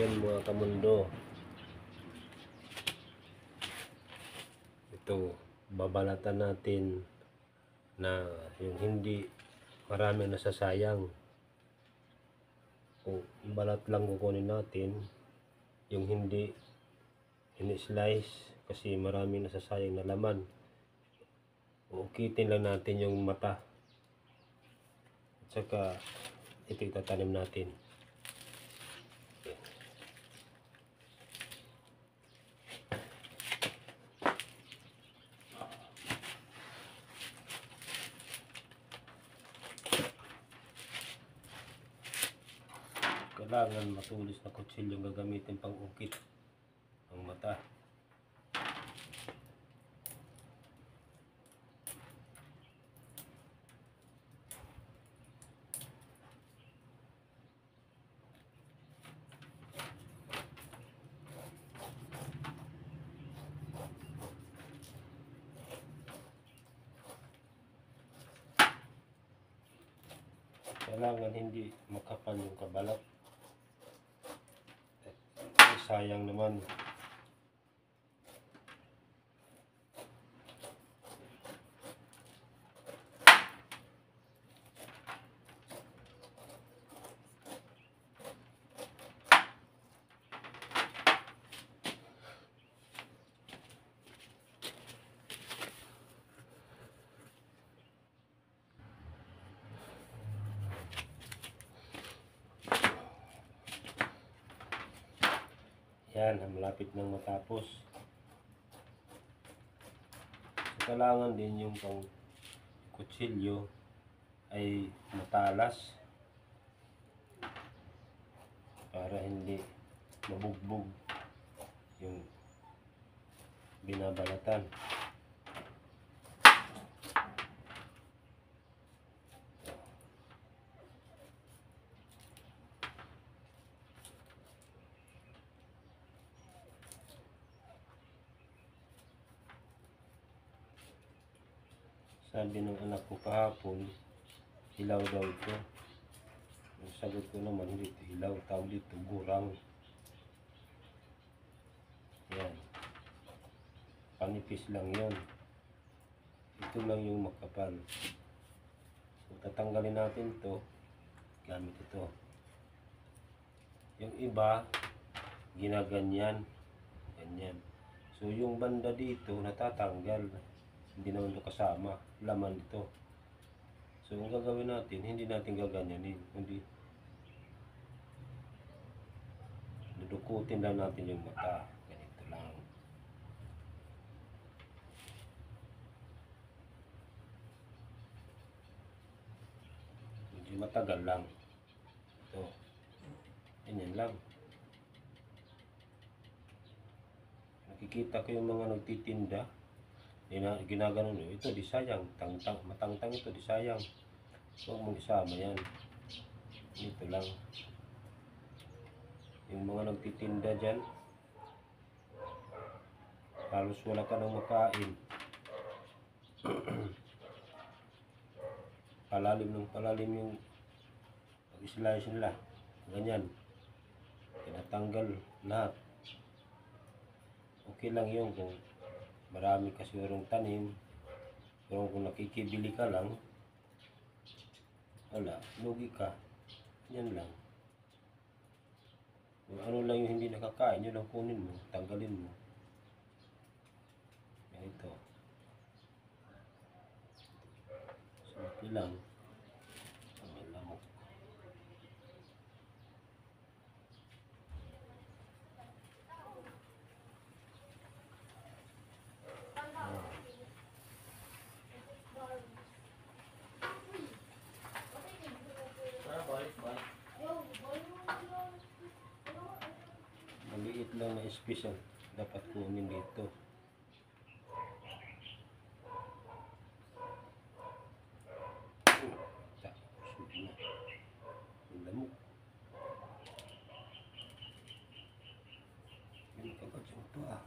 Yun mga kamundo, ito babalatan natin na yung hindi marami nasasayang. Kung balat lang kukunin natin, yung hindi slice kasi marami nasasayang na laman. Ukitin lang natin yung mata at saka ito itatanim natin. Kailangan matulis na kutsilyo yung gagamitin pang ukit ang mata. Kailangan hindi makapal yung kabalat. Sayang naman. Yan, malapit nang matapos. So, kailangan din yung pang kutsilyo ay matalas para hindi mabugbog yung binabalatan. Sabi ng anak ko kahapon, ilaw daw ito. Ang sagot ko naman, hindi ito ilaw, tawag dito gurang. Yan. Panipis lang yon. Ito lang yung makapal. So, tatanggalin natin ito gamit ito. Yung iba, ginaganyan. Ganyan. So, yung banda dito, natatanggal. Hindi naman ito kasama. Laman ito. So, ang gagawin natin, hindi natin gaganyanin. Hindi. Dudukutin lang natin yung mata. Ganito lang. Hindi matagal lang. Ito. Ganyan lang. Nakikita ko yung mga nagtitinda. Ginaganon nyo. Ito, di sayang. Matangtang ito, di sayang. Huwag mong isama yan. Ito lang. Yung mga nagtitinda dyan, halos wala ka nang makain. Palalim yung pag-slice nila. Ganyan. Tinatanggal lahat. Okay lang yun kung marami kasi urong tanim. Pero kung nakikibili ka lang, wala, lugi ka. Yan lang. Kung ano lang yung hindi nakakain, yun lang kunin mo, tanggalin mo. Ganito. Simple lang. Ang lamok. Maliit lang na special dapat kunin dito. Ang lamok. Yung kagat yung paa.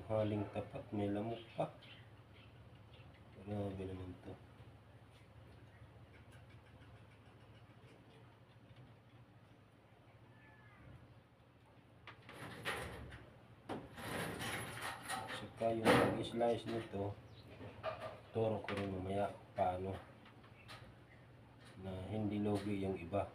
Tanghaling tapat, may lamok pa. Grabe naman to. Saka yung pag-slice nito, turo ko rin mamaya paano na hindi logi yung iba.